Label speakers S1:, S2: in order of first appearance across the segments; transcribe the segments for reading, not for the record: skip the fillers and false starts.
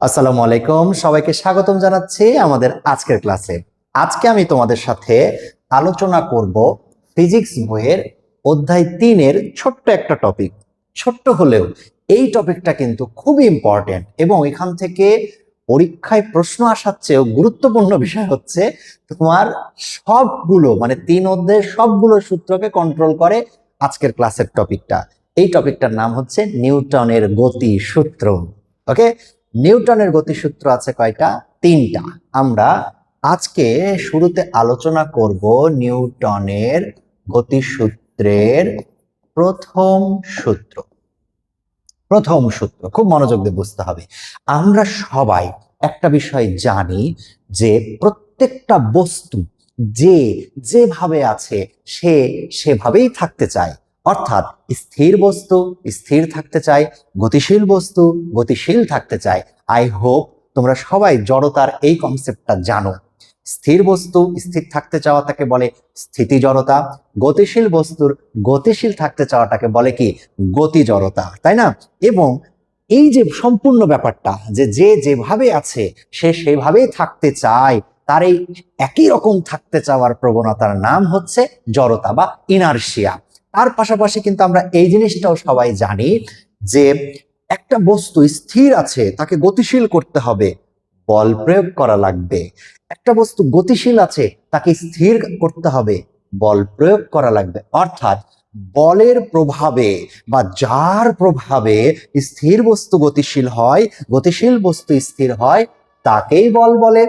S1: আসসালামু আলাইকুম, সবাইকে স্বাগতম জানাচ্ছি আমাদের আজকের ক্লাসে। আজকে আমি তোমাদের সাথে আলোচনা করব ফিজিক্স বইয়ের অধ্যায় 3-এর ছোট্ট একটা টপিক। ছোট্ট হলেও এই টপিকটা কিন্তু খুবই ইম্পর্টেন্ট এবং এখান থেকে পরীক্ষায় প্রশ্ন আসার চেয়েও গুরুত্বপূর্ণ বিষয় হচ্ছে তোমার সবগুলো মানে 3 অধ্যায়ের সবগুলো সূত্রকে কন্ট্রোল করে আজকের ক্লাসের টপিকটা। এই টপিকটার নাম হচ্ছে নিউটনের গতি সূত্র। ওকে, নিউটনের গতিসূত্র আছে কয়টা? 3টা। আমরা আজকে শুরুতে আলোচনা করব নিউটনের গতিসূত্রের প্রথম সূত্র। প্রথম সূত্র খুব মনোযোগ দিয়ে বুঝতে হবে। আমরা সবাই একটা বিষয় জানি যে প্রত্যেকটা বস্তু যেভাবে আছে সে সেভাবেই থাকতে চায়। অর্থাৎ স্থির বস্তু স্থির থাকতে চায়, গতিশীল বস্তু গতিশীল থাকতে চায়। আই হোপ তোমরা সবাই জড়তার এই কনসেপ্টটা জানো। স্থির বস্তু স্থির থাকতে চাওয়াটাকে বলে স্থিতি জড়তা, গতিশীল বস্তুর গতিশীল থাকতে চাওয়াটাকে বলে কি? গতি জড়তা, তাই না? এবং এই যে সম্পূর্ণ ব্যাপারটা যে যেভাবে আছে সে সেভাবেই থাকতে চায়, তার এই একই রকম থাকতে চাওয়ার প্রবণতার নাম হচ্ছে জড়তা বা ইনারশিয়া। তার পাশাপাশি কিন্তু আমরা এই জিনিসটাও সবাই জানি যে একটা বস্তু স্থির আছে তাকে গতিশীল করতে হবে, বল প্রয়োগ করা লাগবে। একটা বস্তু গতিশীল আছে তাকে স্থির করতে হবে, বল প্রয়োগ করা লাগবে। অর্থাৎ বলের প্রভাবে বা যার প্রভাবে স্থির বস্তু গতিশীল হয়, গতিশীল বস্তু স্থির হয়, তাকেই বল বলে,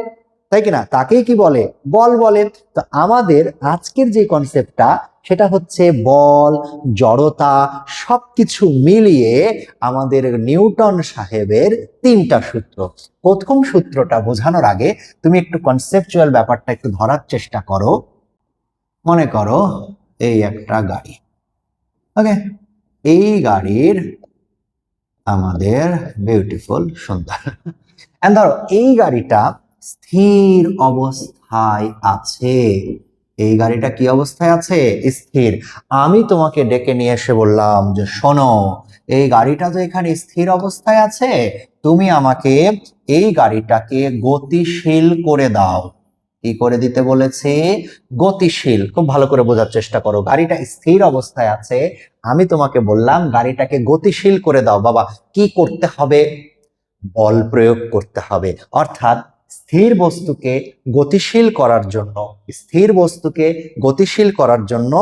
S1: তাই কিনা? তাকেই কি বলে? বল বলে। তো আমাদের আজকের যে কনসেপ্টটা সেটা হচ্ছে বল, জড়তা সবকিছু মিলিয়ে আমাদের নিউটন সাহেবের 3টা সূত্র। প্রথম সূত্রটা বোঝানোর আগে তুমি একটু কনসেপচুয়াল ব্যাপারটা একটু ধরার চেষ্টা করো। মনে করো এই একটা গাড়ি, ওকে, এই গাড়ির আমাদের বিউটিফুল সুন্দর ধরো এই গাড়িটা স্থির অবস্থায় আছে। এই গাড়িটা কি অবস্থায় আছে? স্থির। আমি তোমাকে ডেকে নিয়ে এসে বললাম যে শোনো, এই গাড়িটা তো এখানে স্থির অবস্থায় আছে, তুমি আমাকে এই গাড়িটাকে গতিশীল করে দাও। কি করে দিতে বলেছে? গতিশীল। খুব ভালো করে বোঝার চেষ্টা করো। গাড়িটা স্থির অবস্থায় আছে, আমি তোমাকে বললাম গাড়িটাকে গতিশীল করে দাও। বাবা, কি করতে হবে? বল প্রয়োগ করতে হবে। অর্থাৎ স্থির বস্তুকে গতিশীল করার জন্য, স্থির বস্তুকে গতিশীল করার জন্য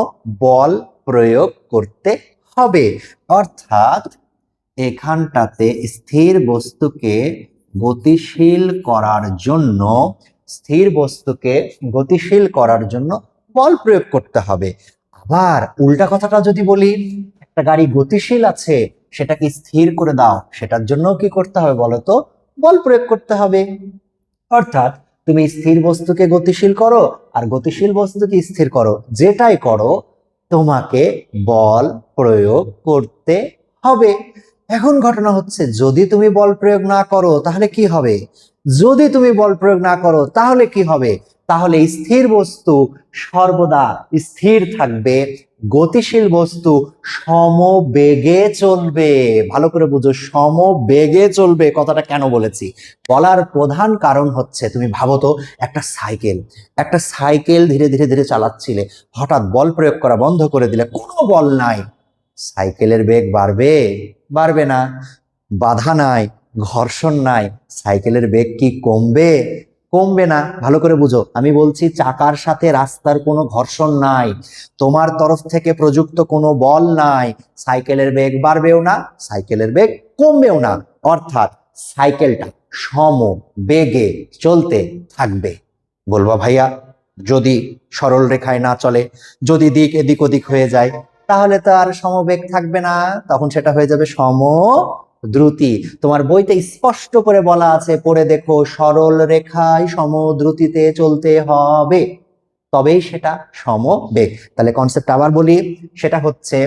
S1: বল প্রয়োগ করতে হবে। অর্থাৎ এখানটাতে স্থির বস্তুকে গতিশীল করার জন্য, স্থির বস্তুকে গতিশীল করার জন্য বল প্রয়োগ করতে হবে। আবার উল্টা কথাটা যদি বলি, একটা গাড়ি গতিশীল আছে, সেটাকে স্থির করে দাও, সেটার জন্য কি করতে হবে বলো তো? বল প্রয়োগ করতে হবে। অর্থাৎ তুমি স্থির বস্তুকে গতিশীল করো আর গতিশীল বস্তুকে স্থির করো, যেটাই করো তোমাকে বল প্রয়োগ করতে হবে। এখন ঘটনা হচ্ছে, যদি তুমি বল প্রয়োগ না করো তাহলে কি হবে? যদি তুমি বল প্রয়োগ না করো তাহলে কি হবে? তাহলে স্থির বস্তু সর্বদা স্থির থাকবে, গতিশীল বস্তু সমবেগে চলবে। ভালো করে বুঝো, সমবেগে চলবে। কথাটা কেন বলেছি? বলার প্রধান কারণ হচ্ছে, তুমি ভাবো তো, একটা সাইকেল ধীরে ধীরে ধীরে চালাচ্ছিলে, হঠাৎ বল প্রয়োগ করা বন্ধ করে দিলে, কোনো বল নাই, সাইকেলের বেগ বাড়বে? বাড়বে না। বাধা নাই, ঘর্ষণ নাই, সাইকেলের বেগ কি কমবে? কমবে না। ভালো করে বুঝো, আমি বলছি চাকার সাথে রাস্তার কোনো ঘর্ষণ নাই, তোমার তরফ থেকে প্রযুক্ত কোনো বল নাই, সাইকেলের বেগ বাড়বেও না, সাইকেলের বেগ কমবেও না। অর্থাৎ সাইকেলটা সম বেগে চলতে থাকবে। বলবা ভাইয়া, যদি সরল রেখায় না চলে, যদি দিক এদিক ওদিক হয়ে যায়, তাহলে তো আর সমবেগ থাকবে না, তখন সেটা হয়ে যাবে সম দ্রুতি। তোমার বইতে স্পষ্ট করে বলা আছে, পড়ে দেখো, সরল রেখায় সমদ্রুতিতে চলতে হবে, তবেই সেটা সমবেগ। তাহলে কনসেপ্ট আবার বলি, সেটা হচ্ছে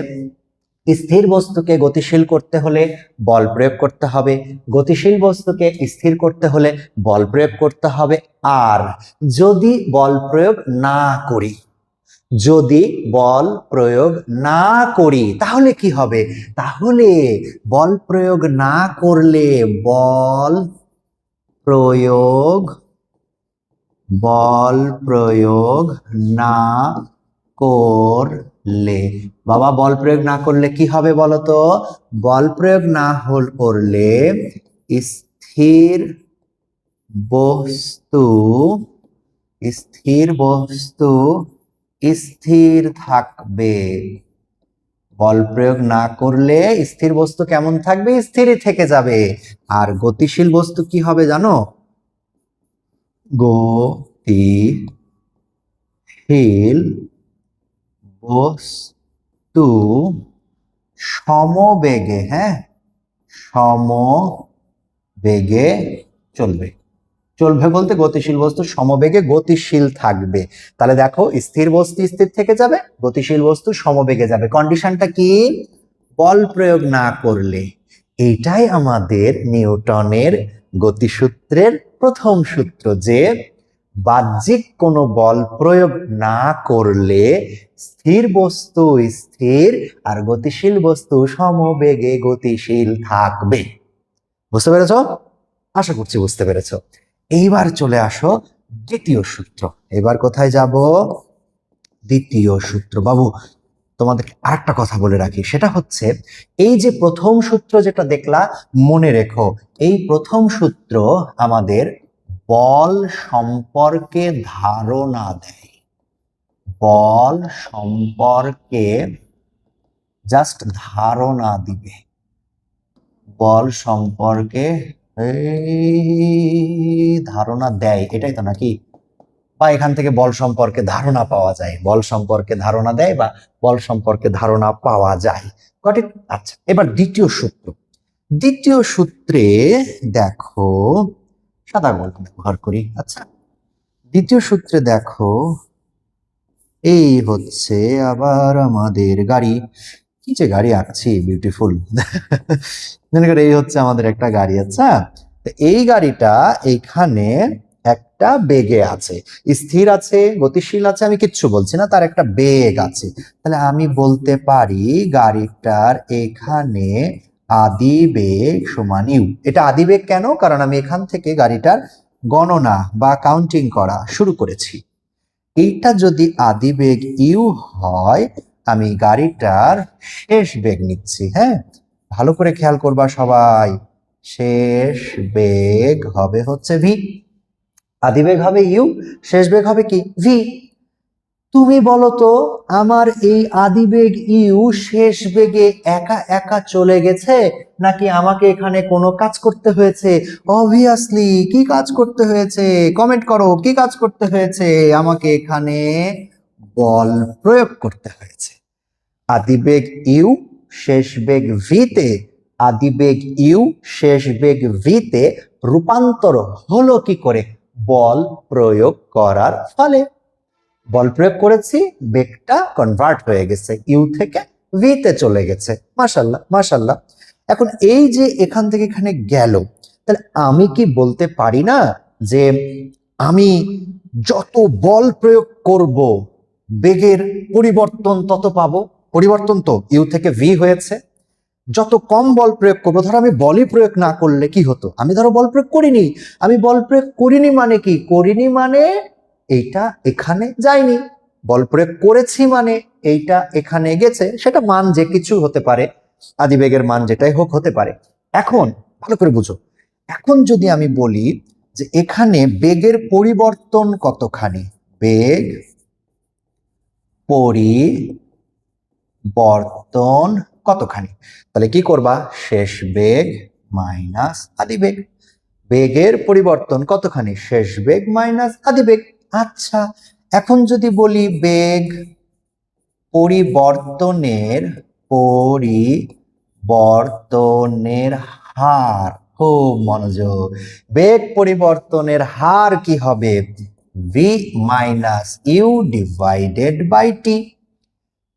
S1: স্থির বস্তুকে গতিশীল করতে হলে বল প্রয়োগ করতে হবে, গতিশীল বস্তুকে স্থির করতে হলে বল প্রয়োগ করতে হবে। আর যদি বল প্রয়োগ না করি, যদি বল প্রয়োগ না করি তাহলে কি হবে? তাহলে বল প্রয়োগ না করলে বল প্রয়োগ বল প্রয়োগ না করলে, বাবা বল প্রয়োগ না করলে কি হবে বলো তো? বল প্রয়োগ না করলে স্থির বস্তু স্থির বস্তু স্থির থাকবে। বল প্রয়োগ না করলে স্থির বস্তু কেমন থাকবে? স্থিরই থেকে যাবে। আর গতিশীল বস্তু কি হবে জানো? গতিশীল বস্তু সমবেগে, হ্যাঁ, সমবেগে চলবে। চলবে বলতে গতিশীল বস্তু সমবেগে গতিশীল থাকবে। তাহলে দেখো, স্থির বস্তু স্থির থেকে যাবে, গতিশীল বস্তু সমবেগে যাবে। কন্ডিশনটা কি? বল প্রয়োগ না করলে। এইটাই আমাদের নিউটনের গতিসূত্রের প্রথম সূত্র, যে বাহ্যিক কোনো বল প্রয়োগ না করলে স্থির বস্তু স্থির আর গতিশীল বস্তু সমবেগে গতিশীল থাকবে। বুঝতে পেরেছো? আশা করছি বুঝতে পেরেছো। এইবার চলে আসো দ্বিতীয় সূত্র। এবার কোথায় যাব? দ্বিতীয় সূত্র। বাবু তোমাদের আরেকটা কথা বলে রাখি, সেটা হচ্ছে এই যে প্রথম সূত্র যেটা দেখলা, মনে রেখো এই প্রথম সূত্র আমাদের বল সম্পর্কে ধারণা দেয়। বল সম্পর্কে জাস্ট ধারণা দিবে। বল সম্পর্কে ধারণা দেয়, এটাই তো নাকি? বা এখান থেকে বল সম্পর্কে ধারণা পাওয়া যায়, বল সম্পর্কে ধারণা দেয় বা বল সম্পর্কে ধারণা পাওয়া যায়। Got it? আচ্ছা, এবার দ্বিতীয় সূত্র। দ্বিতীয় সূত্রে দেখো, সাদা গল্প ব্যবহার করি। আচ্ছা, দ্বিতীয় সূত্রে দেখো, এই হচ্ছে আবার আমাদের গাড়ি। কি যে গাড়ি আঁকছি, বিউটিফুল। মনে করে এই হচ্ছে আমাদের একটা গাড়ি। আচ্ছা, তো এই গাড়িটা এইখানে একটা বেগে আছে, স্থির আছে, গতিশীল আছে, আমি কিচ্ছু বলছি না, তার একটা বেগ আছে। তাহলে আমি বলতে পারি গাড়িটার এখানে আদি বেগ সমান ইউ। এটা আদি বেগ কেন? কারণ আমি এখান থেকে গাড়িটার গণনা বা কাউন্টিং করা শুরু করেছি। এইটা যদি আদি বেগ ইউ হয়, আমি গাড়িটার শেষ বেগ নিচ্ছি। হ্যাঁ, ভালো করে খেয়াল করবা সবাই। শেষ বেগ হবে হচ্ছে ভি। আদি বেগ হবে ইউ, শেষ বেগ হবে কি? ভি। তুমি বলো তো, আমার এই আদি বেগ ইউ শেষ বেগে একা একা চলে গেছে, নাকি আমাকে এখানে কোনো কাজ করতে হয়েছে? অবভিয়াসলি কি কাজ করতে হয়েছে? কমেন্ট করো, কি কাজ করতে হয়েছে? আমাকে এখানে বল প্রয়োগ করতে হয়েছে। আদি বেগ ইউ, শেষ বেগ ভিতে, আদি বেগ ইউ শেষ বেগ ভিতে রূপান্তর হলো কি করে? বল প্রয়োগ করার ফলে। বল প্রয়োগ করেছি, বেগটা কনভার্ট হয়ে গেছে, ইউ থেকে ভিতে চলে গেছে। মাশাল্লাহ মাশাল্লাহ। এখন এই যে এখান থেকে এখানে গেল, তাহলে আমি কি বলতে পারি না যে আমি যত বল প্রয়োগ করব বেগের পরিবর্তন তত পাবো? পরিবর্তন তো ইউ থেকে ভি হয়েছে। যত কম বল প্রয়োগ করবো, ধরো আমি বলই প্রয়োগ না করলে কি হতো? আমি ধরো বল প্রয়োগ করিনি, আমি বল প্রয়োগ করিনি মানে কি? করিনি মানে এইটা এখানে যায়নি। বল প্রয়োগ করেছি মানে এইটা এখানে গেছে। সেটা মান যে কিছু হতে পারে, আদিবেগের মান যেটাই হোক হতে পারে। এখন ভালো করে বুঝো, এখন যদি আমি বলি যে এখানে বেগের পরিবর্তন কতখানি, বেগ পরিবর্তন কতখানি, তাহলে কি করবা? শেষ বেগ মাইনাস আদি বেগ। বেগের পরিবর্তন কতখানি? শেষ বেগ মাইনাস আদি বেগ। আচ্ছা, এখন যদি বলি বেগ পরিবর্তনের হার, খুব মনোযোগ, বেগ পরিবর্তনের হার কি হবে? V minus U divided by T.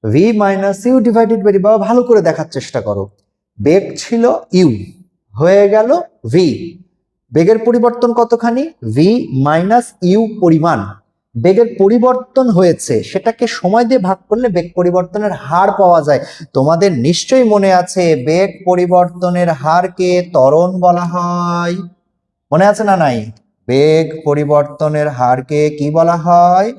S1: V minus U divided by T. বাবা ভালো করে দেখার চেষ্টা করো, বেগ ছিল ইউ, হয়ে গেল ভি। বেগের পরিবর্তন কতখানি? ভি মাইনাস ইউ পরিমাণ। বেগের পরিবর্তন হয়েছে, সেটাকে সময় দিয়ে ভাগ করলে বেগ পরিবর্তনের হার পাওয়া যায়। তোমাদের নিশ্চয়ই মনে আছে বেগ পরিবর্তনের হারকে ত্বরণ বলা হয়। মনে আছে না নাই? বেগ পরিবর্তনের হারকে কি বলা হয়?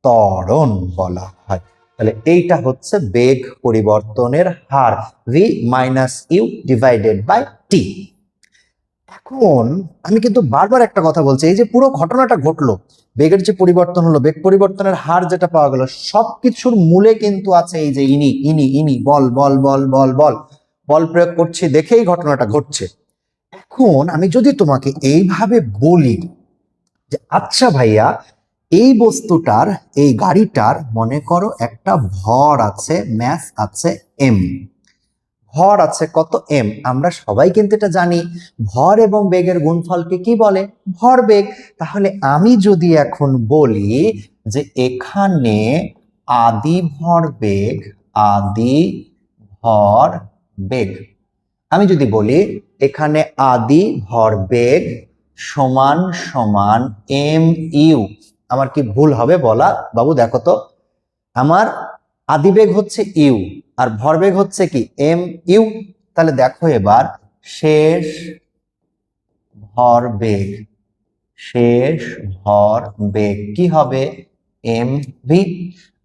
S1: ত্বরণ বলা হয়। তাহলে এইটা হচ্ছে বেগ পরিবর্তনের হার, v minus U divided by T. এখন আমি কিন্তু বারবার একটা কথা বলছি, এই যে পুরো ঘটনাটা ঘটলো, বেগের যে পরিবর্তন হলো, বেগ পরিবর্তনের হার যেটা পাওয়া গেল, সবকিছুর মূলে কিন্তু আছে এই যে ইনি ইনি ইনি, বল বল বল বল বল, বল প্রয়োগ করছি দেখেই ঘটনাটা ঘটছে। এখন আমি যদি তোমাকে এইভাবে বলি যে আচ্ছা ভাইয়া, এই বস্তুটার, এই গাড়িটার মনে করো একটা ভর আছে, ম্যাস আছে এম, ভর আছে কত? এম। আমরা সবাই কিন্তু এটা জানি, ভর এবং বেগের গুণফলকে কি বলে? ভরবেগ। তাহলে আমি যদি এখন বলি যে এখানে আদি ভরবেগ, আদি ভরবেগ, আমি যদি বলি এখানে আদি ভরবেগ সমান সমান এম ইউ, আমার কি ভুল হবে বলা? বাবু দেখো তো, আমার আদিবেগ হচ্ছে ইউ আর ভরবেগ হচ্ছে কি? M U. তাহলে দেখো এবার শেষ ভরবেগ, শেষ ভরবেগ কি হবে? M V.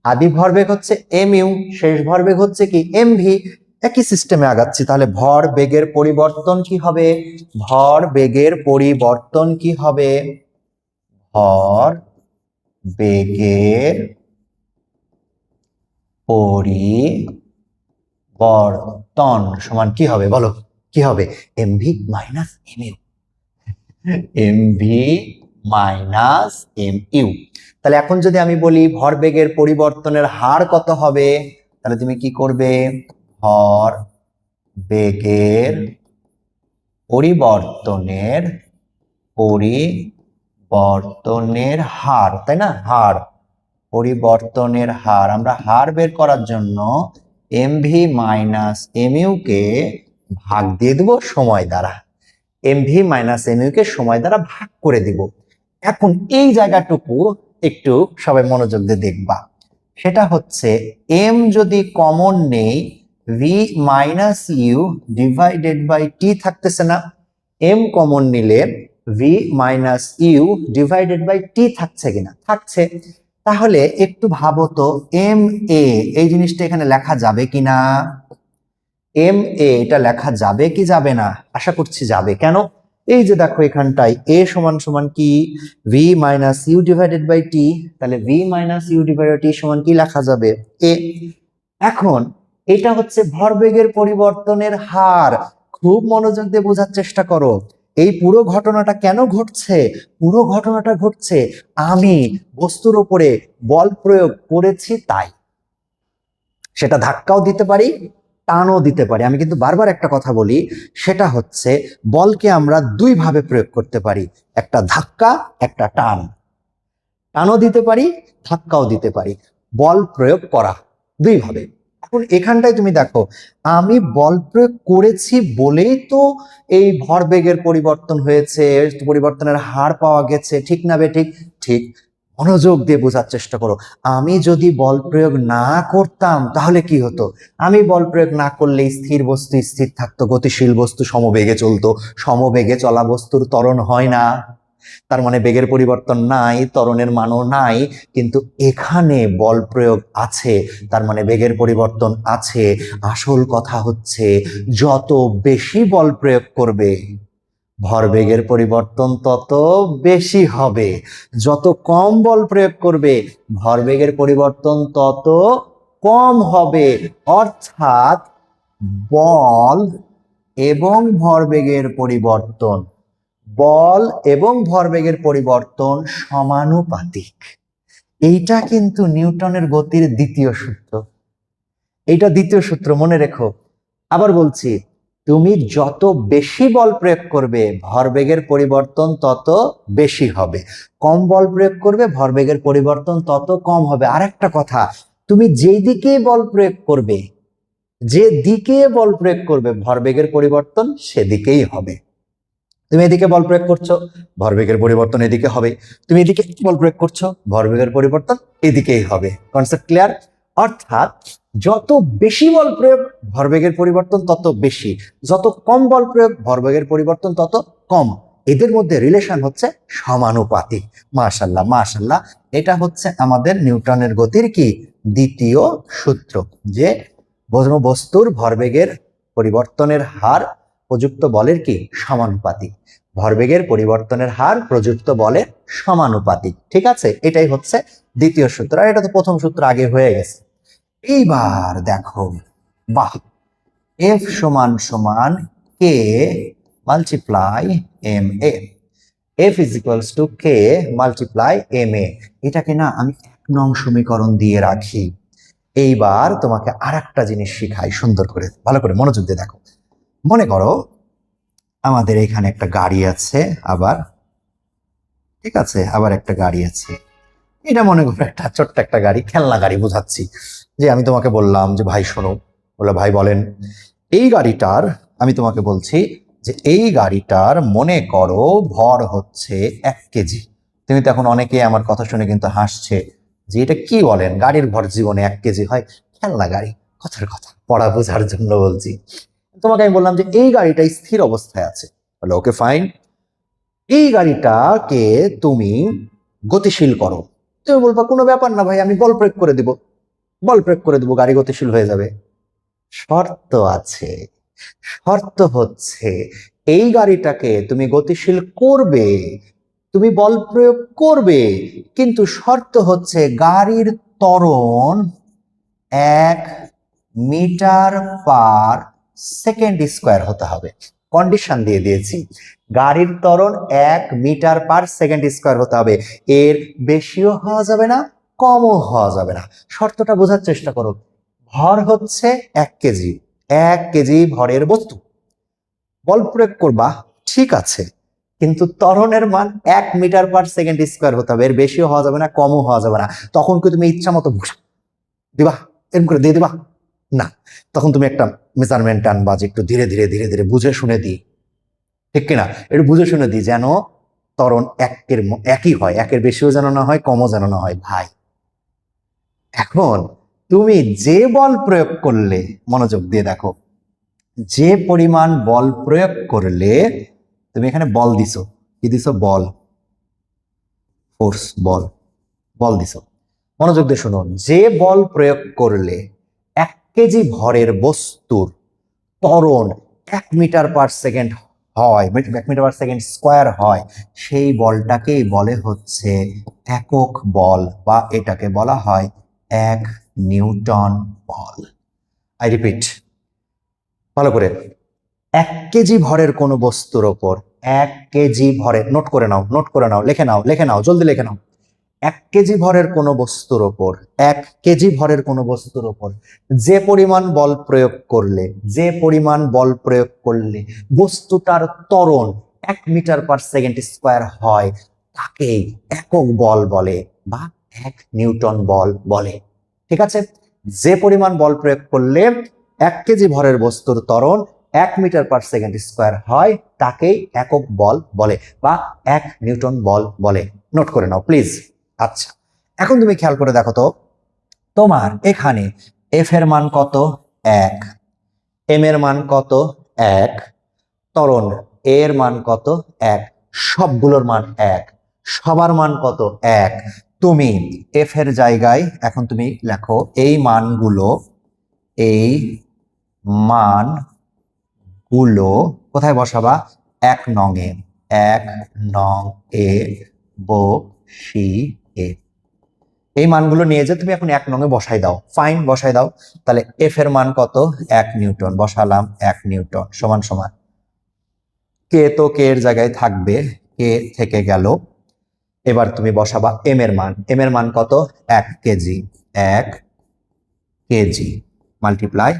S1: আদি ভরবেগ হচ্ছে এম ইউ, শেষ ভরবেগ হচ্ছে কি? M V. একই সিস্টেমে আগাচ্ছি, তাহলে ভর বেগের পরিবর্তন কি হবে? ভর বেগের পরিবর্তন কি হবে? ভর বেগের পরিবর্তন সমান কি হবে বলো? কি হবে? M V minus M U, M V minus M U. তাহলে এখন যদি আমি বলি ভরবেগের পরিবর্তনের হার কত হবে, তাহলে তুমি কি করবে? ভর বেগের পরিবর্তনের হার, তাই না? হার, পরিবর্তনের হার, আমরা হার বের করার জন্য M V minus M U কে ভাগ দিয়ে দেবো সময় দ্বারা, M V minus M U কে সময় দ্বারা ভাগ করে দিব। এখন এই জায়গাটুকু একটু সবাই মনোযোগ দিয়ে দেখবা, সেটা হচ্ছে এম যদি কমন নেই, V minus U divided by T থাকতেছে না? এম কমন নিলে V minus U divided by T থাকছে কিনা? থাকছে। তাহলে একটু ভাবো তো, এম এ এই জিনিসটা এখানে লেখা যাবে কিনা? এম এ এটা লেখা যাবে কি যাবে না? আশা করছি যাবে। কেন? এই যে দেখো এখানটায় এ সমান সমান কি? V minus U divided by T. তাহলে V minus U divided T সমান কি লেখা যাবে? এ। এখন এটা হচ্ছে ভরবেগের পরিবর্তনের হার। খুব মনোযোগ দিয়ে বোঝার চেষ্টা করো, এই পুরো ঘটনাটা কেন ঘটছে? পুরো ঘটনাটা ঘটছে আমি বস্তুর উপরে বল প্রয়োগ করেছি তাই। সেটা ধাক্কাও দিতে পারি, টানও দিতে পারি। আমি কিন্তু বারবার একটা কথা বলি, সেটা হচ্ছে বলকে আমরা দুই ভাবে প্রয়োগ করতে পারি, একটা ধাক্কা, একটা টান। টানও দিতে পারি, ধাক্কাও দিতে পারি, বল প্রয়োগ করা দুই ভাবে। এখন এখানটায় তুমি দেখো, আমি বল প্রয়োগ করেছি বলেই তো এই ভরবেগের পরিবর্তন হয়েছে, পরিবর্তনের হার পাওয়া গেছে, ঠিক না বেঠিক? ঠিক। মনোযোগ দিয়ে বোঝার চেষ্টা করো, আমি যদি বল প্রয়োগ না করতাম তাহলে কি হতো? আমি বল প্রয়োগ না করলে স্থির বস্তু স্থির থাকতো, গতিশীল বস্তু সমবেগে চলতো। সমবেগে চলা বস্তুর ত্বরণ হয় না, তার মানে বেগের পরিবর্তন নাই, ত্বরণের মানও নাই। কিন্তু এখানে বল প্রয়োগ আছে, তার মানে বেগের পরিবর্তন আছে। আসল কথা হচ্ছে যত বেশি বল প্রয়োগ করবে, ভরবেগের পরিবর্তন তত বেশি হবে। যত কম বল প্রয়োগ করবে, ভরবেগের পরিবর্তন তত কম হবে। অর্থাৎ বল এবং ভরবেগের পরিবর্তন, বল এবং ভরবেগের পরিবর্তন সমানুপাতিক। এইটা কিন্তু নিউটনের গতির দ্বিতীয় সূত্র। এইটা দ্বিতীয় সূত্র, মনে রেখো। আবার বলছি, তুমি যত বেশি বল প্রয়োগ করবে, ভরবেগের পরিবর্তন তত বেশি হবে। কম বল প্রয়োগ করবে, ভরবেগের পরিবর্তন তত কম হবে। আরেকটা কথা, তুমি যেই দিকে বল প্রয়োগ করবে, যে দিকে বল প্রয়োগ করবে, ভরবেগের পরিবর্তন সেদিকেই হবে। তুমি এদিকে বল প্রয়োগ করছো, ভরবেগের পরিবর্তন এদিকে হবে। তুমি এদিকে বল প্রয়োগ করছো, ভরবেগের পরিবর্তন এদিকেই হবে। Concept clear? অর্থাৎ যত বেশি বল প্রয়োগ, ভরবেগের পরিবর্তন তত বেশি। যত কম বল প্রয়োগ, ভরবেগের পরিবর্তন তত কম। এদের মধ্যে রিলেশন হচ্ছে সমানুপাতিক। মাশাল্লাহ মাশাল্লাহ, এটা হচ্ছে আমাদের নিউটনের গতির কি দ্বিতীয় সূত্র, যে কোনো বস্তুর ভরবেগের পরিবর্তনের হার প্রযুক্ত বলের কি সমানুপাতিক। ভরবেগের পরিবর্তনের হার প্রযুক্ত বলের সমানুপাতিক। ঠিক আছে, এটাই হচ্ছে দ্বিতীয় সূত্র, আর এটা তো প্রথম সূত্র আগে হয়ে গেছে। এইবার দেখো, বাহ, এফ সমান সমান K multiply M A, F is equals to K multiply M A. এটাকে না আমি 1 নং সমীকরণ দিয়ে রাখি। এইবার তোমাকে আর একটা জিনিস শিখাই, সুন্দর করে ভালো করে মনোযোগ দিয়ে দেখো। মনে করো আমাদের এখানে একটা গাড়ি আছে, আবার ঠিক আছে, আবার একটা গাড়ি আছে। এটা মনে করো একটা ছোট্ট একটা গাড়ি, খেলনা গাড়ি বোঝাচ্ছি। যে আমি তোমাকে বললাম যে ভাই শোনো, বলে ভাই বলেন, এই গাড়িটার, আমি তোমাকে বলছি যে এই গাড়িটার মনে করো ভর হচ্ছে 1 কেজি। তুমি তো এখন অনেকে আমার কথা শুনে কিন্তু হাসছে যে এটা কি বলেন, গাড়ির ভর জীবনে 1 কেজি হয়? খেলনা গাড়ি, কথার কথা, পড়া বোঝার জন্য বলছি। তোমাকে আমি বললাম যে এই গাড়িটা স্থির অবস্থায় আছে, বলে ওকে ফাইন, এই গাড়িটাকে তুমি গতিশীল করো। তুমি বলবা কোনো ব্যাপার না ভাই, আমি বল প্রয়োগ করে দিব, বল প্রয়োগ করে দেবো, গাড়ি গতিশীল হয়ে যাবে। শর্ত আছে, শর্ত হচ্ছে এই গাড়িটাকে তুমি গতিশীল করবে, তুমি বল প্রয়োগ করবে, কিন্তু শর্ত হচ্ছে গাড়ির ত্বরণ 1 মিটার/সেকেন্ড স্কয়ার হতে হবে। কন্ডিশন দিয়ে দিয়েছি, গাড়ির ত্বরণ 1 মিটার/সেকেন্ড স্কয়ার হতে হবে। এর বেশিও হওয়া যাবে না, কমও হওয়া যাবে না। শর্তটা বোঝার চেষ্টা করো। ভর হচ্ছে 1 কেজি, 1 কেজি ভরের বস্তু, বল প্রয়োগ করবা, ঠিক আছে, কিন্তু ত্বরণের মান 1 মিটার/সেকেন্ড স্কয়ার হতে হবে। এর বেশিও হওয়া যাবে না, কমও হওয়া যাবে না। তখন কি তুমি ইচ্ছা মতো দিবা, এরকম করে দিয়ে দিবা? না, তখন তুমি একটা মেজারমেন্ট আনবা যে একটু ধীরে ধীরে ধীরে ধীরে বুঝে শুনে দিই, ঠিক কিনা? একটু বুঝে শুনে দিই যেন ত্বরণ একই হয়, 1-এর বেশিও যেন না হয়, কমও যেন না হয়। ভাই এখন তুমি যে বল প্রয়োগ করলে, মনোযোগ দিয়ে দেখো, যে পরিমাণ বল প্রয়োগ করলে, তুমি এখানে বল দিছো, কি দিছো? বল, ফোর্স, বল, বল দিছো। মনোযোগ দিয়ে শুনুন, যে বল প্রয়োগ করলে 1 কেজি ভরের বস্তুর ত্বরণ 1 মিটার/সেকেন্ড হয়, 1 মিটার/সেকেন্ড স্কয়ার হয়, সেই বলটাকেই বলে হচ্ছে একক বল, বা এটাকে বলা হয় 1 নিউটন বল। আই রিপিট ভালো করে, 1 কেজি ভরের কোনো বস্তুর ওপর, 1 কেজি ভরের, নোট করে নাও, নোট করে নাও, লিখে নাও, লিখে নাও, জলদি লিখে নাও। 1 কেজি ভরের কোনো বস্তুর ওপর, 1 কেজি ভরের কোনো বস্তুর ওপর যে পরিমাণ বল প্রয়োগ করলে, যে পরিমাণ বল প্রয়োগ করলে বস্তুটার ত্বরণ 1 মিটার/সেকেন্ড স্কয়ার হয়, তাকেই একক বল বলে, বা 1 নিউটন বল বলে। ঠিক আছে, যে পরিমাণ বল প্রয়োগ করলে 1 কেজি ভরের বস্তুর ত্বরণ 1 মিটার/সেকেন্ড স্কয়ার হয়, তাকেই একক বল বলে, বা 1 নিউটন বল বলে। নোট করে নাও প্লিজ। আচ্ছা, এখন তুমি খেয়াল করে দেখো তো, তোমার এখানে এফ এর মান কত? 1, এম এর মান কত? 1, ত্বরণ এ এর মান কত? 1, সবগুলোর মান 1, সবার মান কত? 1। তুমি এফ এর জায়গায় এখন তুমি লেখো এই মানগুলো, এই মানগুলো কোথায় বসাবা? 1 নং এ, 1 নং এ বসিয়ে এই মানগুলো নিয়ে যে তুমি এখন 1 নং এ বসাই দাও। ফাইন, বসাই দাও। তাহলে এফ এর মান কত? 1 নিউটন, বসালাম 1 নিউটন সমান সমান, কে তো কে এর জায়গায় থাকবে, কে থেকে গেল। এবার তুমি বসাবা এম এর মান, এম এর মান কত? 1 কেজি, 1 কেজি মাল্টিপ্লাই,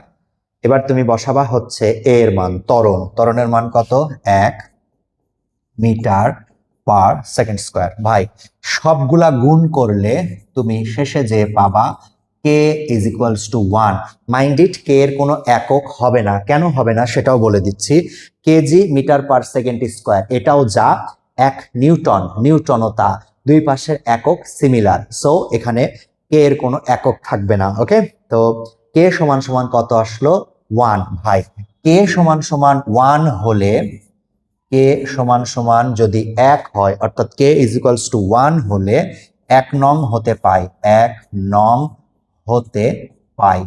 S1: এবার তুমি বসাবা হচ্ছে এ এর মান, ত্বরণ, ত্বরণের মান কত? 1 মিটার/সেকেন্ড স্কয়ার। ভাই সবগুলা গুণ করলে তুমি শেষে যে পাবা K is equals to 1। Mind it, K এর কোনো একক হবে না। কেন হবে না সেটাও বলে দিচ্ছি। কেজি মিটার/সেকেন্ড স্কয়ার, এটাও যা, 1 নিউটন, নিউটনও তা, দুই পাশের একক সিমিলার, সো এখানে কে এর কোনো একক থাকবে না। ওকে, তো কে সমান সমান কত আসলো? 1। ভাই কে সমান সমান 1 হলে কে সমান সমান যদি 1 হয় অর্থাৎ কে ইজ ইকুয়ালস টু 1 হলে 1 নং হতে পাই, 1 নং হতে পাই।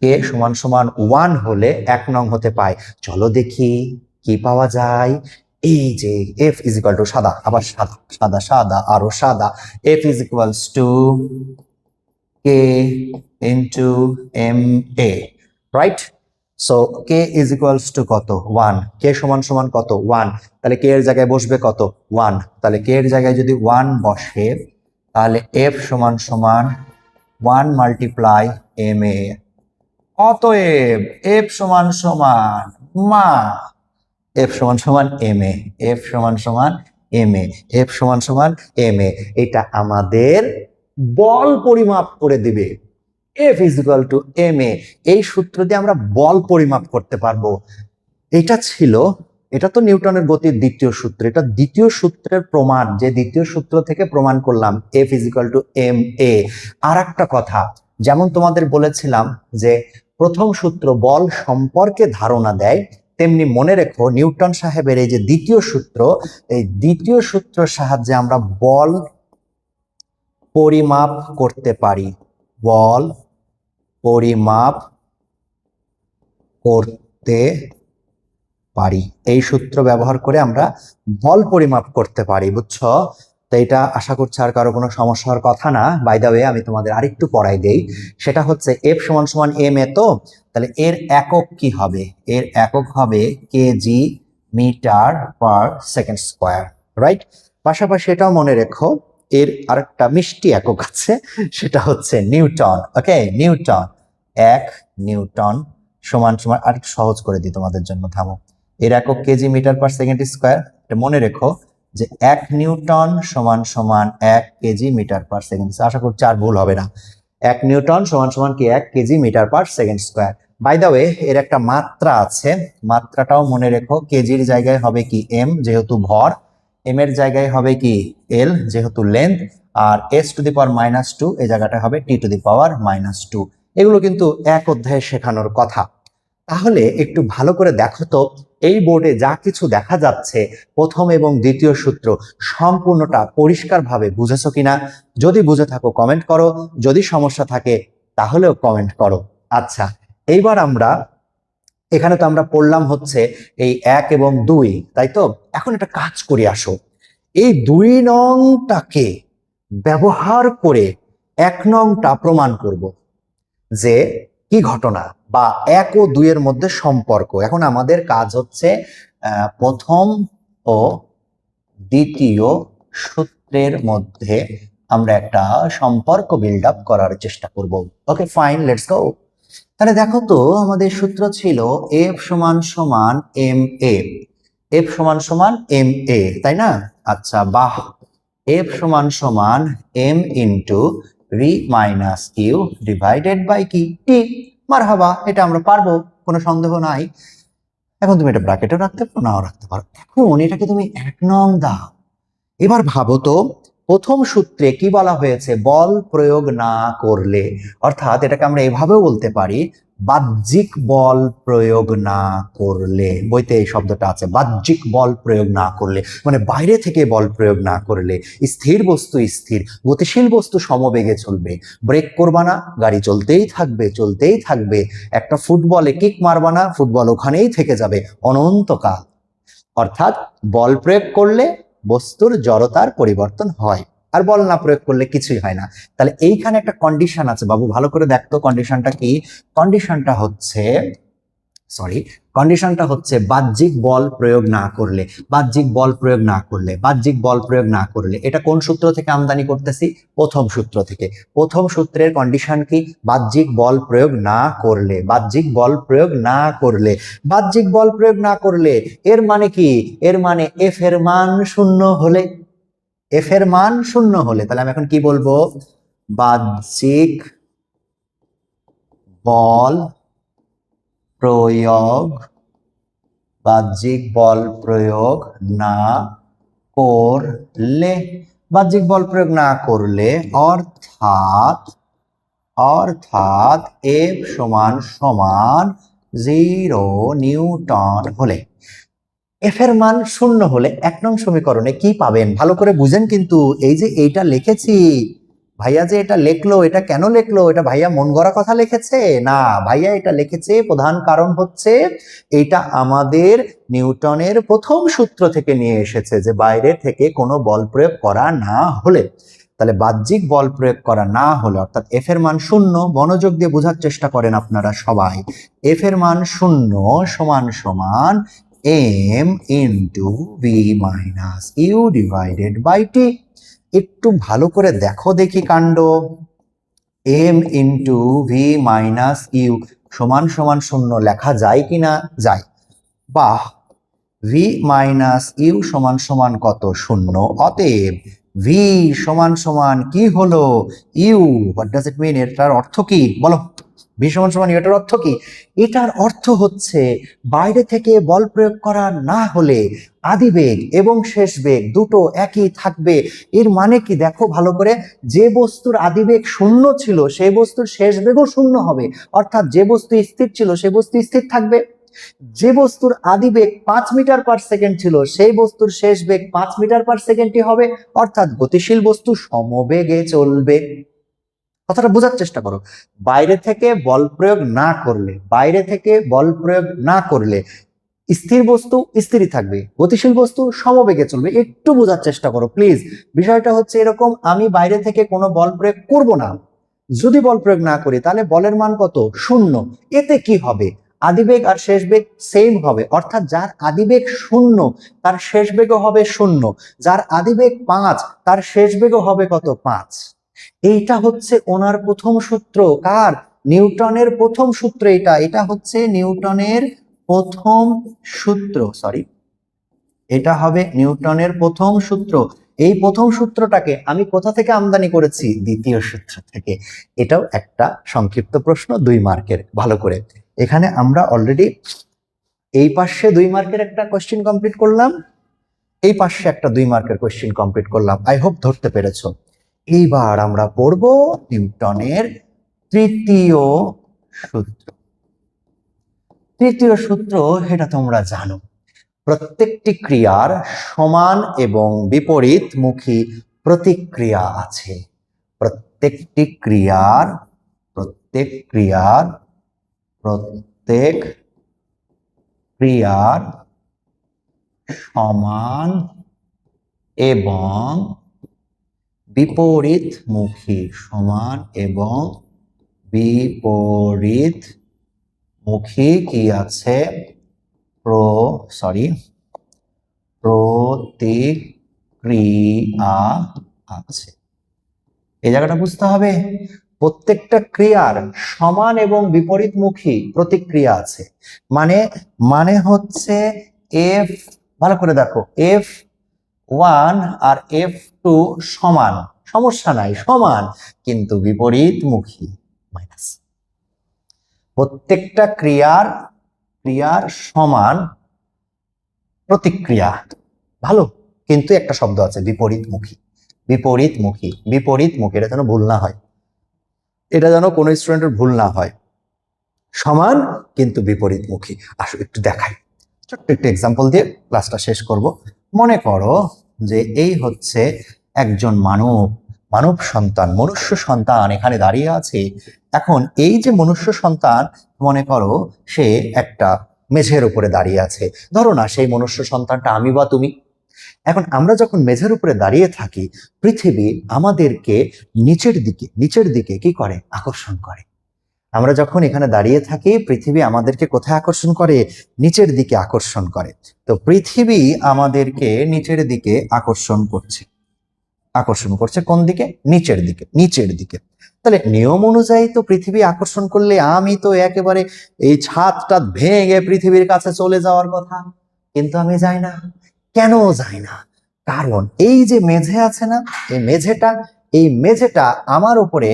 S1: কে সমান সমান 1 হলে 1 নং হতে পাই। চলো দেখি কি পাওয়া যায়। এই যে এফ ইজ ইকুয়াল টু সাদা, আবার সাদা সাদা সাদা আরো সাদা, F is equals to K into M A, right? So K is equals to কত? 1। কে সমান সমান কত? 1। তাহলে কে এর জায়গায় বসবে কত? 1। তাহলে কে এর জায়গায় যদি 1 বসে তাহলে এফ সমান সমান 1 মাল্টিপ্লাই এম এ। অতএব এফ সমান সমান মা এফ সমান সমান এম এ, এফ সমান সমান এম এ, এফ সমান সমান এম এ। এটা আমাদের বল পরিমাপ করে দিবে। F is equal to M A, এই সূত্র দিয়ে আমরা বল পরিমাপ করতে পারবো। এটা তো নিউটনের গতির দ্বিতীয় সূত্র, এটা দ্বিতীয় সূত্রের প্রমাণ, যে দ্বিতীয় সূত্র থেকে প্রমাণ করলাম F is equal to M A. আর একটা কথা, যেমন তোমাদের বলেছিলাম যে প্রথম সূত্র বল সম্পর্কে ধারণা দেয়, তেমনি মনে রেখো নিউটন সাহেবের এই যে দ্বিতীয় সূত্র, এই দ্বিতীয় সূত্রের সাহায্যে আমরা বল পরিমাপ করতে পারি। বল পরিমাপ করতে পারি, এই সূত্র ব্যবহার করে আমরা বল পরিমাপ করতে পারি, বুঝছো? তো এটা আশা করছি আর কারো কোনো সমস্যা হওয়ার কথা না। বাই দ্য ওয়ে আমি তোমাদের আরেকটু পড়াই দেই, সেটা হচ্ছে এফ সমান সমান এম এ, তো তাহলে এর একক কি হবে? এর একক হবে KG metre per second square, right? পাশাপাশি এটাও মনে রেখো এর আরেকটা মিষ্টি একক আছে, সেটা হচ্ছে নিউটন। ওকে, নিউটন, 1 নিউটন সমান সমান, আর একটু সহজ করে দিই তোমাদের জন্য, থামো। এর একক KG metre per second square, এটা মনে রেখো যে 1 নিউটন সমান সমান 1 কেজি মিটার পার সেকেন্ড। আশা করছি আর ভুল হবে না। 1 নিউটন সমান সমান কি 1 KG metre per second square. By the way এর একটা মাত্রা আছে, মাত্রাটাও মনে রেখো। কেজির জায়গায় হবে কি এম, যেহেতু ভর, এম এর জায়গায় হবে কি এল, যেহেতু লেন্থ, আর এস টু দি পাওয়ার -2 এই জায়গাটা হবে টি টু দি পাওয়ার -2। এগুলো কিন্তু এক অধ্যায়ে শেখানোর কথা। তাহলে একটু ভালো করে দেখো তো, এই বোর্ডে যা কিছু দেখা যাচ্ছে প্রথম এবং দ্বিতীয় সূত্র সম্পূর্ণটা পরিষ্কারভাবে বুঝেছো কিনা? যদি বুঝে থাকো কমেন্ট করো, যদি সমস্যা থাকে তাহলেও কমেন্ট করো। আচ্ছা, এইবার আমরা এখানে তো আমরা পড়লাম হচ্ছে এই 1 এবং 2, তাই তো? এখন একটা কাজ করি, আসো এই 2 নংটাকে ব্যবহার করে 1 নংটা প্রমাণ করব যে কি ঘটনা, বা 1 ও 2 এর মধ্যে সম্পর্ক। এখন আমাদের কাজ হচ্ছে প্রথম ও দ্বিতীয় সূত্রের মধ্যে আমরা একটা সম্পর্ক বিল্ড আপ করার চেষ্টা করব। Okay fine, let's go. তাহলে দেখো তো, আমাদের সূত্র ছিল এফ সমান সমান এম এ, এফ সমান সমান এম এ, তাই না? আচ্ছা বাহ, এফ সমান সমান M into V minus Q divided by কি টি। মারহাবা, এটা আমরা পারবো, কোনো সন্দেহ নাই। এখন তুমি এটা ব্র্যাকেটও রাখতে পারো, নাও রাখতে পারো। এখন এটাকে তুমি 1 নং দাও। এবার ভাবো তো, প্রথম সূত্রে কি বলা হয়েছে? বল প্রয়োগ না করলে, অর্থাৎ এটাকে আমরা এভাবেও বলতে পারি বাহ্যিক বল প্রয়োগ না করলে। বইতে এই শব্দটা আছে, বাহ্যিক বল প্রয়োগ না করলে, মানে বাইরে থেকে বল প্রয়োগ না করলে। স্থির বস্তু স্থির, গতিশীল বস্তু সমবেগে চলবে। ব্রেক করবা না, গাড়ি চলতেই থাকবে চলতেই থাকবে। একটা ফুটবলে কিক মারবা না, ফুটবল ওখানেই থেকে যাবে অনন্তকাল। অর্থাৎ বল প্রয়োগ করলে বস্তুর জড়তার পরিবর্তন হয়, আর বল না প্রয়োগ করলে কিছুই হয় না। তাহলে এইখানে একটা কন্ডিশন আছে বাবু, ভালো করে দেখতো কন্ডিশনটা কি। কন্ডিশনটা হচ্ছে বাহ্যিক বল প্রয়োগ না করলে, বাহ্যিক বল প্রয়োগ না করলে, বাহ্যিক বল প্রয়োগ না করলে। এটা কোন সূত্র থেকে আমদানি করতেছি? প্রথম সূত্র থেকে। প্রথম সূত্রের কন্ডিশন কি? বাহ্যিক বল প্রয়োগ না করলে, বাহ্যিক বল প্রয়োগ না করলে, বাহ্যিক বল প্রয়োগ না করলে। এর মানে কি? এর মানে এফ এর মান 0 হলে, এফ এর মান 0 হলে। তাহলে আমি এখন কি বলবো? বাহ্যিক বল প্রয়োগ, বাহ্যিক বল প্রয়োগ না করলে, বাহ্যিক বল প্রয়োগ না করলে, অর্থাৎ এফ সমান সমান 0 নিউটন হলে। এফ এর মান শূন্য হলে 1 নং সমীকরণে কি পাবেন ভালো করে বুঝেন। কিন্তু এই যে এইটা লিখেছি, ভাইয়া যে এটা লিখলো, এটা কেন লিখলো? এটা ভাইয়া মন গড়া কথা লিখেছে না, ভাইয়া এটা লিখেছে প্রধান কারণ হচ্ছে এটা আমাদের নিউটনের প্রথম সূত্র থেকে নিয়ে এসেছে, যে বাইরে থেকে কোনো বল প্রয়োগ করা না হলে, তাহলে বাহ্যিক বল প্রয়োগ করা না হলে, অর্থাৎ এফ এর মান শূন্য, মনোযোগ দিয়ে বোঝার চেষ্টা করেন আপনারা সবাই। এফ এর মান শূন্য সমান সমান M into V minus U divided by T. একটু ভালো করে দেখো দেখি কাণ্ড। M into V minus U সমান সমান শূন্য লেখা যায় কিনা? যায়। বাহ, ভি মাইনাস ইউ সমান সমান কত? শূন্য। অতএব ভি সমান সমান কি হলো? ইউ। হোয়াট ডাজ ইট মিন? এটার অর্থ কি বলো? ভি সমান সমান ইউ, এটার অর্থ কি? এটার অর্থ হচ্ছে বাইরে থেকে বল প্রয়োগ করা না হলে আদিবেগ এবং শেষ বেগ দুটো একই থাকবে। এর মানে কি দেখো ভালো করে, যে বস্তুর আদিবেগ শূন্য ছিল সেই বস্তুর শেষ বেগও শূন্য হবে, অর্থাৎ যে বস্তু স্থির ছিল সেই বস্তু স্থির থাকবে। যে বস্তুর আদিবেগ 5 মিটার পার সেকেন্ড ছিল সেই বস্তুর শেষ বেগ 5 মিটার পার সেকেন্ডই হবে, অর্থাৎ গতিশীল বস্তু সমবেগে চলবে। কথাটা বোঝার চেষ্টা করো। বাইরে থেকে বল প্রয়োগ না করলে, বাইরে থেকে বল প্রয়োগ না করলে স্থির বস্তু স্থিরই থাকবে, গতিশীল বস্তু সমবেগে চলবে। একটু বোঝার চেষ্টা করো প্লিজ। বিষয়টা হচ্ছে এরকম, আমি বাইরে থেকে কোনো বল প্রয়োগ করব না, যদি বল প্রয়োগ না করি তাহলে বলের মান কত? শূন্য। এতে কি হবে? আদিবেগ আর শেষ বেগ সেম হবে, অর্থাৎ যার আদিবেগ শূন্য তার শেষ বেগও হবে শূন্য, যার আদিবেগ 5 তার শেষ বেগও হবে কত? 5। এইটা হচ্ছে ওনার প্রথম সূত্র। কার? নিউটনের প্রথম সূত্র। এটা হচ্ছে নিউটনের প্রথম সূত্র, সরি, এটা হবে নিউটনের প্রথম সূত্র। এই প্রথম সূত্রটাকে আমি কোথা থেকে আমদানি করেছি? দ্বিতীয় সূত্র থেকে। এটাও একটা সংক্ষিপ্ত প্রশ্ন, 2 মার্কের। ভালো করে, এখানে আমরা অলরেডি এই পাশে 2 মার্কের একটা কোশ্চেন কমপ্লিট করলাম, এই পাশে একটা 2 মার্কের কোশ্চেন কমপ্লিট করলাম। আই হোপ ধরতে পেরেছো। এইবার আমরা পড়বো নিউটনের তৃতীয় সূত্র। তৃতীয় সূত্র এটা তোমরা জানো, প্রত্যেকটি ক্রিয়ার সমান এবং বিপরীতমুখী প্রতিক্রিয়া আছে। প্রত্যেক ক্রিয়ার সমান এবং বিপরীতমুখী, সমান এবং বিপরীতমুখী কি আছে? প্রতিক্রিয়া আছে। এই জায়গাটা বুঝতে হবে। প্রত্যেকটা ক্রিয়ার সমান এবং বিপরীতমুখী প্রতিক্রিয়া আছে, মানে হচ্ছে এফ, ভালো করে দেখো, F1 আর F2 সমান, সমস্যা নাই, সমান, কিন্তু বিপরীতমুখী মাইনাস। প্রত্যেকটা ক্রিয়ার সমান প্রতিক্রিয়া, ভালো, কিন্তু একটা শব্দ আছে বিপরীতমুখী। এটা যেন ভুল না হয়, এটা যেন কোনো স্টুডেন্টের ভুল না হয়। সমান কিন্তু বিপরীতমুখী। আসো একটু দেখাই, ছোট্ট একটু এক্সাম্পল দিয়ে ক্লাসটা শেষ করব। মনে করো যে এই হচ্ছে একজন মানব সন্তান, মনুষ্য সন্তান এখানে দাঁড়িয়ে আছে। এখন এই যে মনুষ্য সন্তান, মনে করো সে একটা মেঝের উপরে দাঁড়িয়ে আছে। ধরো না সেই মনুষ্য সন্তানটা আমি বা তুমি। এখন আমরা যখন মেঝের উপরে দাঁড়িয়ে থাকি, পৃথিবী আমাদেরকে নিচের দিকে কি করে? আকর্ষণ করে। আমরা যখন এখানে দাঁড়িয়ে থাকি, পৃথিবী আমাদেরকে কোথায় আকর্ষণ করে? নিচের দিকে আকর্ষণ করে। তো পৃথিবী আমাদেরকে নিচের দিকে আকর্ষণ করছে কোন দিকে? নিচের দিকে। তাহলে নিয়ম অনুযায়ী তো পৃথিবী আকর্ষণ করলে আমি তো একেবারে এই ছাদটা ভেঙে পৃথিবীর কাছে চলে যাওয়ার কথা, কিন্তু আমি যাই না। কেন যাই না? কারণ এই যে মেঝে আছে না, এই মেঝেটা আমার উপরে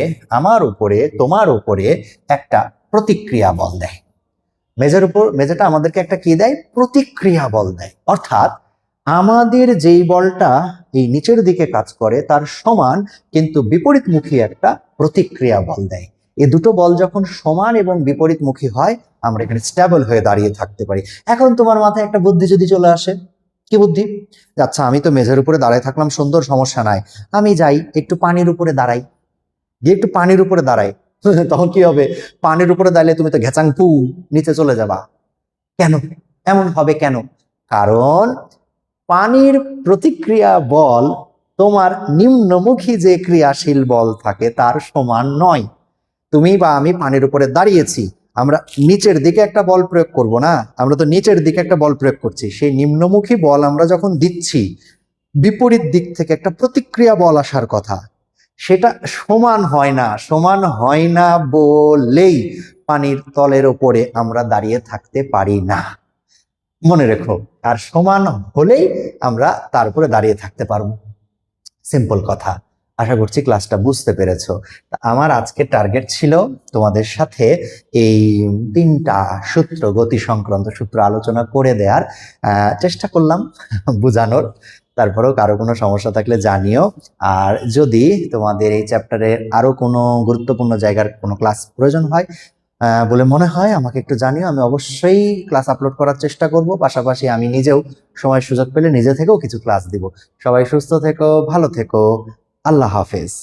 S1: তোমার উপরে একটা প্রতিক্রিয়া বল দেয়। মেঝেটা আমাদেরকে একটা কি দেয়? প্রতিক্রিয়া বল দেয়। অর্থাৎ আমাদের যেই বলটা এই নিচের দিকে কাজ করে তার সমান কিন্তু বিপরীতমুখী একটা প্রতিক্রিয়া বল দেয়। এই দুটো বল যখন সমান এবং বিপরীতমুখী হয় আমরা এখানে স্টেবল হয়ে দাঁড়িয়ে থাকতে পারি। এখন তোমার মাথায় একটা বুদ্ধি যদি চলে আসে, কি বুদ্ধি? আচ্ছা, আমি তো মেঝের উপরে দাঁড়ায় থাকলাম, সুন্দর, সমস্যা নাই, আমি যাই একটু পানির উপরে দাঁড়াই, গিয়ে একটু পানির উপরে দাঁড়াই। তখন কি হবে? পানির উপরে দাঁড়ালে তুমি তো ঘেচাং পু নিচে চলে যাবা। কেন এমন হবে? কেন? কারণ পানির প্রতিক্রিয়া বল তোমার নিম্নমুখী যে ক্রিয়াশীল বল থাকে তার সমান নয়। তুমি বা আমি পানির উপরে দাঁড়িয়েছি, আমরা নিচের দিকে একটা বল প্রয়োগ করব না, আমরা তো নিচের দিকে একটা বল প্রয়োগ করছি। সেই নিম্নমুখী বল আমরা যখন দিচ্ছি, বিপরীত দিক থেকে একটা প্রতিক্রিয়া বল আসার কথা, সেটা সমান হয় না। সমান হয় না বলেই পানির তলের ওপরে আমরা দাঁড়িয়ে থাকতে পারি না, মনে রেখো। আর সমান হলেই আমরা তার উপরে দাঁড়িয়ে থাকতে পারবো। সিম্পল কথা। আশা করছি ক্লাসটা বুঝতে পেরেছো। তা আমার আজকে টার্গেট ছিল তোমাদের সাথে এই 3টা সূত্র, গতি সংক্রান্ত সূত্র আলোচনা করে দেওয়ার চেষ্টা করলাম, বোঝানোর। তারপরেও কারো কোনো সমস্যা থাকলে জানিও। আর যদি তোমাদের এই চ্যাপ্টারে আরো কোনো গুরুত্বপূর্ণ জায়গার কোনো ক্লাস প্রয়োজন হয় বলে মনে হয়, আমাকে একটু জানিও। আমি অবশ্যই ক্লাস আপলোড করার চেষ্টা করব। পাশাপাশি আমি নিজেও সময় সুযোগ পেলে নিজে থেকেও কিছু ক্লাস দিব। সবাই সুস্থ থেকো, ভালো থেকো। আল্লাহ হাফেজ।